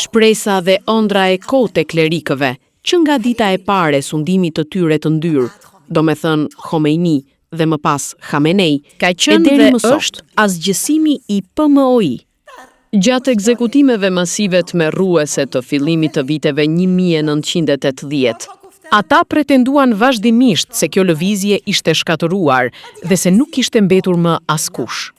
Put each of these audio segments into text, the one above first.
Shpresa dhe ëndra e kote klerikëve, që nga dita e pare sundimit të tyre të ndyrë, do me thënë Khomeini dhe më pas Khamenei, ka qenë dhe është asgjësimi i PMO-i. Gjatë ekzekutimeve masive të merruese të fillimit të viteve 1980, ata pretenduan vazhdimisht se kjo lëvizje ishte shkatëruar dhe se nuk ishte mbetur më askush.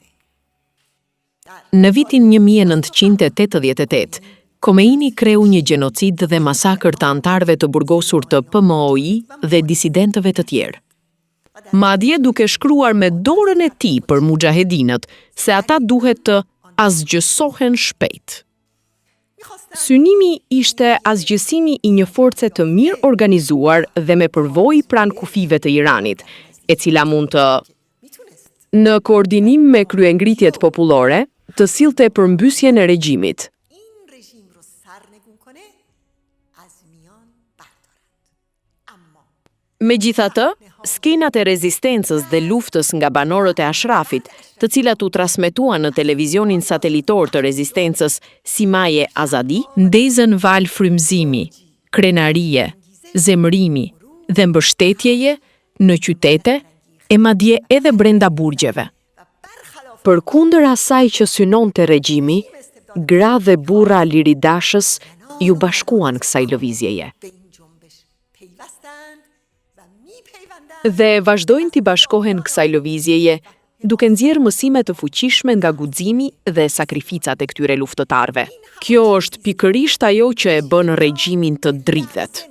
Në vitin 1988, Khomeini kreu një gjenocid dhe masakër të antarëve të burgosur të PMO-i dhe disidentëve të tjerë. Madje duke shkruar me dorën e tij për mujahedinët se ata duhet të asgjësohen shpejt. Synimi ishte asgjësimi i një force të mirë organizuar dhe me përvojë pranë kufive të Iranit, e cila mund të, në koordinim me kryengritjet popullore, të sillte përmbysjen e regjimit. Megjithatë, skenat e rezistencës dhe luftës nga banorët e Ashrafit, të cilat u transmetuan në televizionin satelitor të rezistencës Simaje Azadi, ndezën val frymëzimi, krenarie, zemërimi dhe mbështetjeje në qytete e madje edhe brenda burgjeve. Përkundër asaj që synonte regjimi, gra dhe burra liridashës ju bashkuan kësaj lëvizjeje. Dhe vazhdojnë t'i bashkohen kësaj lëvizjeje, duke nxjerrë mësime të fuqishme nga guximi dhe sakrificat e këtyre luftëtarëve. Kjo është pikërisht ajo që e bën regjimin të dridhet.